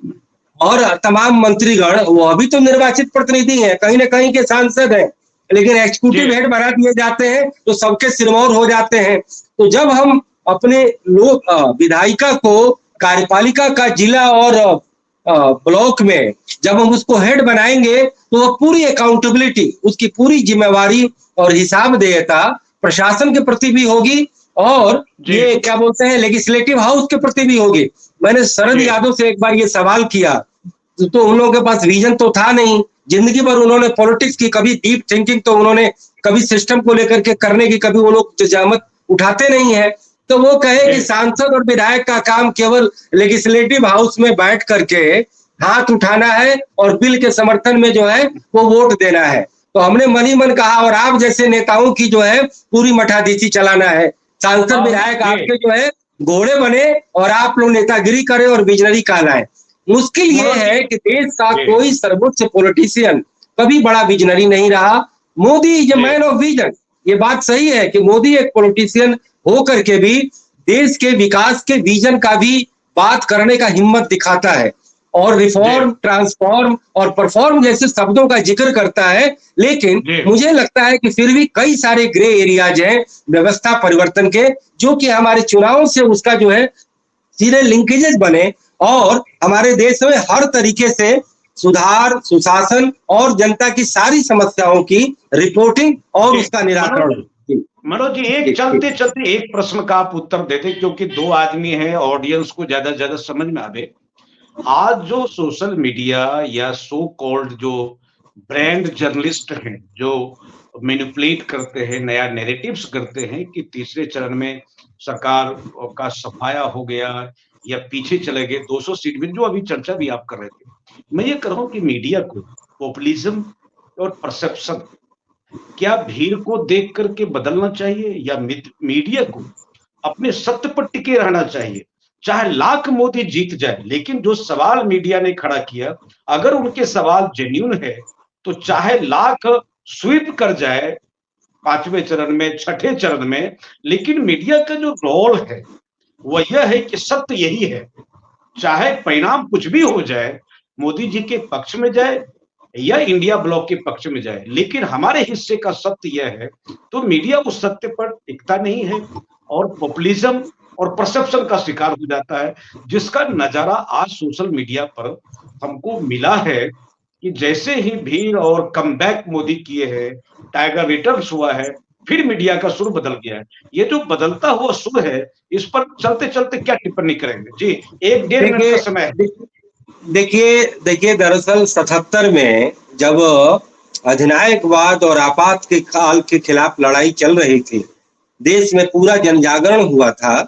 और तमाम मंत्रीगण वह भी तो निर्वाचित प्रतिनिधि हैं, कहीं ना कहीं के सांसद हैं, लेकिन एग्जीक्यूटिव हेड बना दिए जाते हैं तो सबके सिरमौर हो जाते हैं। तो जब हम अपने लोक विधायिका को कार्यपालिका का जिला और ब्लॉक में जब हम उसको हेड बनाएंगे तो वह पूरी अकाउंटेबिलिटी, उसकी पूरी जिम्मेवारी और हिसाब देयता प्रशासन के प्रति भी होगी और ये क्या बोलते हैं लेजिस्लेटिव हाउस के प्रति भी होगी। मैंने शरद यादव से एक बार ये सवाल किया तो उन लोगों के पास विजन तो था नहीं, जिंदगी भर उन्होंने पॉलिटिक्स की, कभी डीप थिंकिंग तो उन्होंने कभी सिस्टम को लेकर के करने की कभी वो लोग जहमत उठाते नहीं है। तो वो कहे कि सांसद और विधायक का काम केवल लेजिस्लेटिव हाउस में बैठ करके हाथ उठाना है और बिल के समर्थन में जो है वो वोट देना है। तो हमने मन ही मन कहा और आप जैसे नेताओं की जो है पूरी मठाधीशी चलाना है, सांसद विधायक आपके जो है घोड़े बने और आप लोग नेतागिरी करें और विजनरी कहलाएं। मुश्किल ये है कि देश का कोई सर्वोच्च पॉलिटिशियन कभी बड़ा विजनरी नहीं रहा। Modi is a man of vision, ये बात सही है कि मोदी एक पॉलिटिशियन हो करके भी देश के विकास के विजन का भी बात करने का हिम्मत दिखाता है और रिफॉर्म, ट्रांसफॉर्म और परफॉर्म जैसे शब्दों का जिक्र करता है। लेकिन मुझे लगता है कि फिर भी कई सारे ग्रे एरियाज हैं व्यवस्था परिवर्तन के, जो कि हमारे चुनाव से उसका जो है सीधे लिंकेजेस बने और हमारे देश में हर तरीके से सुधार, सुशासन और जनता की सारी समस्याओं की रिपोर्टिंग और उसका निराकरण। मनोज जी, एक चलते चलते एक प्रश्न का आप उत्तर देते, क्योंकि दो आदमी है, ऑडियंस को ज्यादा से ज्यादा समझ में आवे। आज जो सोशल मीडिया या सो कॉल्ड जो ब्रांड जर्नलिस्ट हैं, जो मैनिपुलेट करते हैं, नया नैरेटिव्स करते हैं कि तीसरे चरण में सरकार का सफाया हो गया या पीछे चले गए 200 सीट में, जो अभी चर्चा भी आप कर रहे थे। मैं ये कह रहा हूं कि मीडिया को पॉपुलिज्म और परसेप्शन, क्या भीड़ को देख करके बदलना चाहिए या मीडिया को अपने सत्य पर टिके रहना चाहिए? चाहे लाख मोदी जीत जाए, लेकिन जो सवाल मीडिया ने खड़ा किया, अगर उनके सवाल जेन्युइन है तो चाहे लाख स्वीप कर जाए 5वें चरण में, 6ठे चरण में, लेकिन मीडिया का जो रोल है वह यह है कि सत्य यही है। चाहे परिणाम कुछ भी हो जाए, मोदी जी के पक्ष में जाए या इंडिया ब्लॉक के पक्ष में जाए, लेकिन हमारे हिस्से का सत्य यह है। तो मीडिया उस सत्य पर टिकता नहीं है और पॉपुलिज्म और परसेप्शन का शिकार हो जाता है, जिसका नजारा आज सोशल मीडिया पर हमको मिला है कि जैसे ही भीड़ और कमबैक मोदी किए हैं, टाइगर रिटर्न्स हुआ है, फिर मीडिया का सुर बदल गया है। ये जो बदलता हुआ सुर है, इस पर चलते चलते क्या टिप्पणी करेंगे जी? 1-1.5 मिनट का समय है। देखिए दरअसल 77 में जब अधिनायकवाद और आपात के काल के खिलाफ लड़ाई चल रही थी, देश में पूरा जनजागरण हुआ था,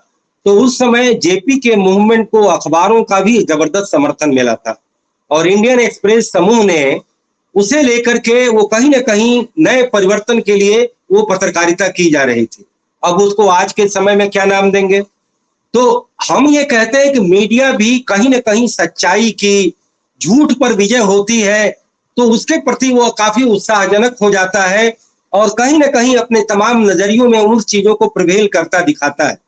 तो उस समय जेपी के मूवमेंट को अखबारों का भी जबरदस्त समर्थन मिला था और इंडियन एक्सप्रेस समूह ने उसे लेकर के वो कहीं ना कहीं नए परिवर्तन के लिए वो पत्रकारिता की जा रही थी। अब उसको आज के समय में क्या नाम देंगे? तो हम ये कहते हैं कि मीडिया भी कहीं ना कहीं सच्चाई की, झूठ पर विजय होती है तो उसके प्रति वो काफी उत्साहजनक हो जाता है और कहीं ना कहीं अपने तमाम नजरियों में उन चीजों को प्रिवेल करता दिखाता है।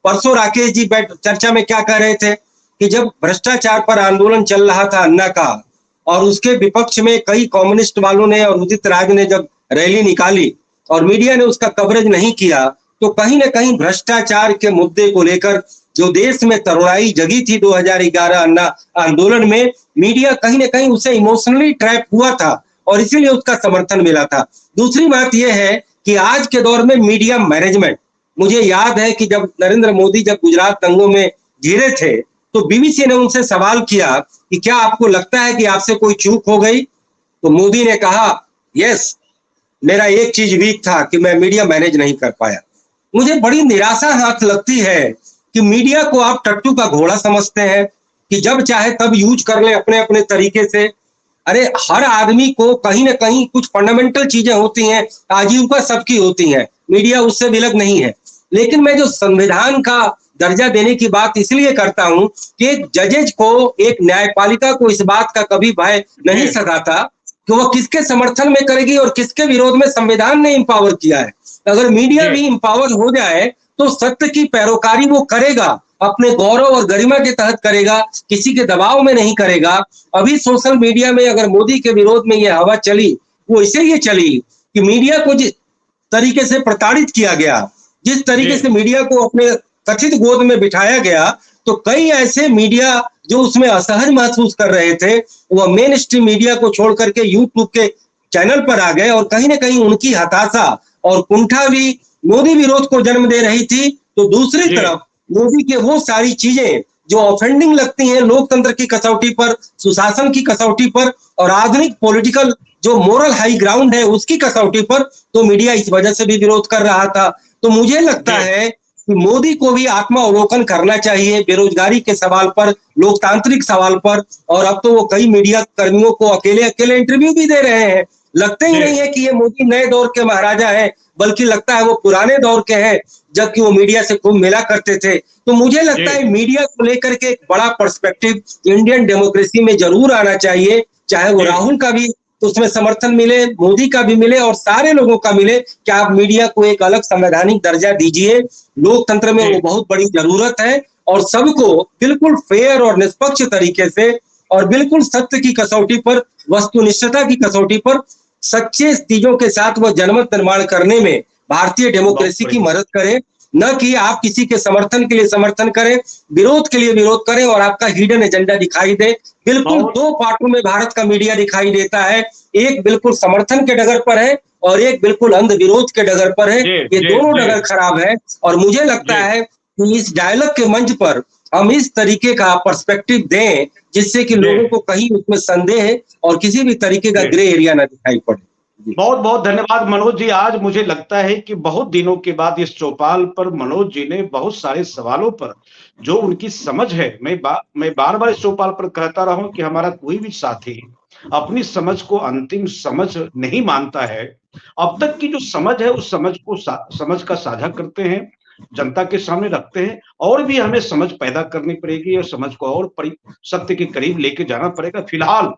परसों राकेश जी चर्चा में क्या कह रहे थे कि जब भ्रष्टाचार पर आंदोलन चल रहा था अन्ना का और उसके विपक्ष में कई कम्युनिस्ट वालों ने और उदित राज ने जब रैली निकाली और मीडिया ने उसका कवरेज नहीं किया, तो कहीं ना कहीं भ्रष्टाचार के मुद्दे को लेकर जो देश में तरुणाई जगी थी 2011 अन्ना आंदोलन में, मीडिया कहीं ना कहीं उसे इमोशनली ट्रैप हुआ था और इसीलिए उसका समर्थन मिला था। दूसरी बात यह है कि आज के दौर में मीडिया मैनेजमेंट, मुझे याद है कि जब नरेंद्र मोदी जब गुजरात दंगों में घिरे थे तो बीबीसी ने उनसे सवाल किया कि क्या आपको लगता है कि आपसे कोई चूक हो गई? तो मोदी ने कहा यस, मेरा एक चीज वीक था कि मैं मीडिया मैनेज नहीं कर पाया। मुझे बड़ी निराशा हाथ लगती है कि मीडिया को आप टट्टू का घोड़ा समझते हैं कि जब चाहे तब यूज कर ले अपने अपने तरीके से। अरे हर आदमी को कहीं ना कहीं कुछ फंडामेंटल चीजें होती हैं, आजीविका सबकी होती है, मीडिया उससे विलग नहीं है। लेकिन मैं जो संविधान का दर्जा देने की बात इसलिए करता हूं कि एक जजेज को, एक न्यायपालिका को इस बात का कभी भय नहीं सताता कि वो किसके समर्थन में करेगी और किसके विरोध में संविधान ने इंपावर किया है। अगर मीडिया भी इंपावर हो जाए तो सत्य की पैरोकारी वो करेगा, अपने गौरव और गरिमा के तहत करेगा, किसी के दबाव में नहीं करेगा। अभी सोशल मीडिया में अगर मोदी के विरोध में ये हवा चली, वो इसलिए चली कि मीडिया को जिस तरीके से प्रताड़ित किया गया, जिस तरीके से मीडिया को अपने कथित गोद में बिठाया गया, तो कई ऐसे मीडिया जो उसमें असहज महसूस कर रहे थे, वह मेन स्ट्रीम मीडिया को छोड़ करके यूट्यूब के चैनल पर आ गए, और कहीं ना कहीं उनकी हताशा और कुंठा भी मोदी विरोध को जन्म दे रही थी। तो दूसरी तरफ मोदी के वो सारी चीजें जो ऑफेंडिंग लगती हैं लोकतंत्र की कसौटी पर, सुशासन की कसौटी पर, और आधुनिक पॉलिटिकल जो मोरल हाई ग्राउंड है उसकी कसौटी पर, तो मीडिया इस वजह से भी विरोध कर रहा था। तो मुझे लगता है कि मोदी को भी आत्मावलोकन करना चाहिए बेरोजगारी के सवाल पर, लोकतांत्रिक सवाल पर। और अब तो वो कई मीडिया कर्मियों को अकेले अकेले इंटरव्यू भी दे रहे हैं। लगता ही नहीं है कि ये मोदी नए दौर के महाराजा हैं, बल्कि लगता है वो पुराने दौर के हैं, जबकि वो मीडिया से खूब मिला करते थे। तो मुझे लगता है मीडिया को लेकर के एक बड़ा पर्सपेक्टिव इंडियन डेमोक्रेसी में जरूर आना चाहिए, चाहे वो राहुल का भी तो उसमें समर्थन मिले, मोदी का भी मिले और सारे लोगों का मिले कि आप मीडिया को एक अलग संवैधानिक दर्जा दीजिए। लोकतंत्र में वो बहुत बड़ी जरूरत है, और सबको बिल्कुल फेयर और निष्पक्ष तरीके से और बिल्कुल सत्य की कसौटी पर, वस्तुनिष्ठता की कसौटी पर, सच्चे चीजों के साथ वह जनमत निर्माण करने में भारतीय डेमोक्रेसी की मदद करे। न कि आप किसी के समर्थन के लिए समर्थन करें, विरोध के लिए विरोध करें और आपका हिडन एजेंडा दिखाई दे। बिल्कुल दो पार्टों में भारत का मीडिया दिखाई देता है, एक बिल्कुल समर्थन के डगर पर है और एक बिल्कुल अंध विरोध के डगर पर है। ये दोनों डगर खराब है, और मुझे लगता है कि इस डायलॉग के मंच पर हम इस तरीके का पर्सपेक्टिव दें जिससे कि लोगों को कहीं उसमें संदेह और किसी भी तरीके का ग्रे एरिया ना दिखाई पड़े। बहुत बहुत धन्यवाद मनोज जी। आज मुझे लगता है कि बहुत दिनों के बाद इस चौपाल पर मनोज जी ने बहुत सारे सवालों पर जो उनकी समझ है, मैं बार बार इस चौपाल पर कहता रहा हूं कि हमारा कोई भी साथी अपनी समझ को अंतिम समझ नहीं मानता है। अब तक की जो समझ है उस समझ को समझ का साझा करते हैं, जनता के सामने रखते हैं, और भी हमें समझ पैदा करनी पड़ेगी और समझ को और सत्य के करीब लेके जाना पड़ेगा। फिलहाल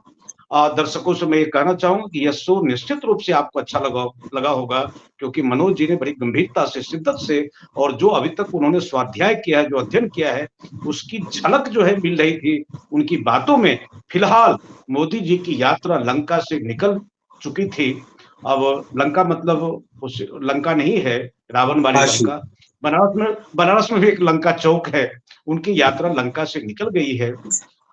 दर्शकों से मैं ये कहना चाहूंगा कि यह शो निश्चित रूप से आपको अच्छा लगा होगा, क्योंकि मनोज जी ने बड़ी गंभीरता से, शिद्दत से, और जो अभी तक उन्होंने स्वाध्याय किया है, जो अध्ययन किया है, उसकी झलक जो है मिल रही थी उनकी बातों में। फिलहाल मोदी जी की यात्रा लंका से निकल चुकी थी। अब लंका मतलब लंका नहीं है रावण वाली लंका, बनारस में भी एक लंका चौक है, उनकी यात्रा लंका से निकल गई है।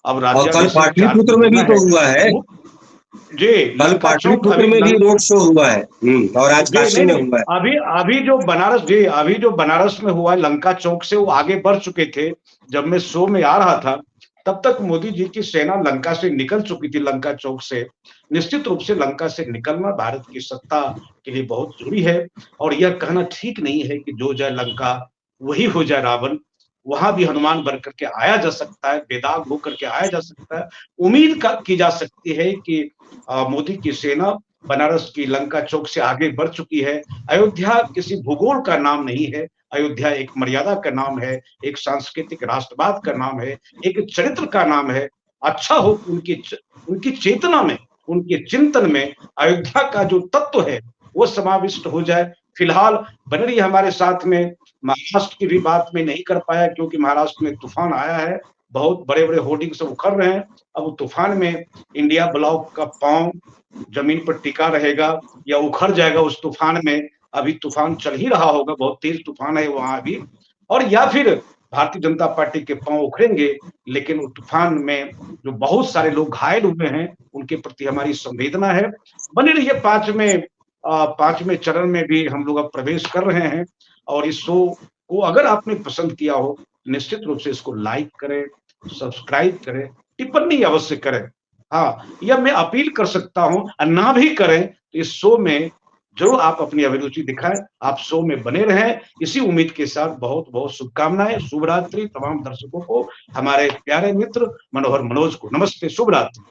अब कल पाटलिपुत्र में भी तो हुआ है जी, कल पाटलिपुत्र में भी रोड शो हुआ है, और आज काशी में हुआ है। अभी जो बनारस में हुआ है लंका चौक से वो आगे बढ़ चुके थे। जब मैं शो में आ रहा था तब तक मोदी जी की सेना लंका से निकल चुकी थी, लंका चौक से। निश्चित रूप से लंका से निकलना भारत की सत्ता के लिए बहुत जरूरी है, और यह कहना ठीक नहीं है कि जो जाए लंका वही हो जाए रावण। वहां भी हनुमान बन करके आया जा सकता है, बेदाग होकर के आया जा सकता है। उम्मीद की जा सकती है कि मोदी की सेना बनारस की लंका चौक से आगे बढ़ चुकी है। अयोध्या किसी भूगोल का नाम नहीं है, अयोध्या एक मर्यादा का नाम है, एक सांस्कृतिक राष्ट्रवाद का नाम है, एक चरित्र का नाम है। अच्छा हो उनकी चेतना में, उनके चिंतन में अयोध्या का जो तत्व है वो समाविष्ट हो जाए। फिलहाल बन रही हमारे साथ में महाराष्ट्र की भी बात में नहीं कर पाया, क्योंकि महाराष्ट्र में तूफान आया है, बहुत बड़े बड़े होर्डिंग से उखड़ रहे हैं। अब तूफान में इंडिया ब्लॉक का पांव जमीन पर टिका रहेगा या उखड़ जाएगा उस तूफान में। अभी तूफान चल ही रहा होगा, बहुत तेज तूफान है वहां अभी, और या फिर भारतीय जनता पार्टी के पांव उखड़ेंगे। लेकिन उस तूफान में जो बहुत सारे लोग घायल हुए हैं उनके प्रति हमारी संवेदना है। बने रहिए पांचवें चरण में भी हम लोग अब प्रवेश कर रहे हैं, और इस शो को अगर आपने पसंद किया हो निश्चित रूप से इसको लाइक करें, सब्सक्राइब करें, टिप्पणी अवश्य करें। हाँ, यह मैं अपील कर सकता हूं, ना भी करें तो इस शो में जरूर आप अपनी अभिरुचि दिखाएं। आप शो में बने रहें, इसी उम्मीद के साथ बहुत बहुत शुभकामनाएं। शुभ रात्रि तमाम दर्शकों को, हमारे प्यारे मित्र मनोहर मनोज को नमस्ते, शुभ रात्रि।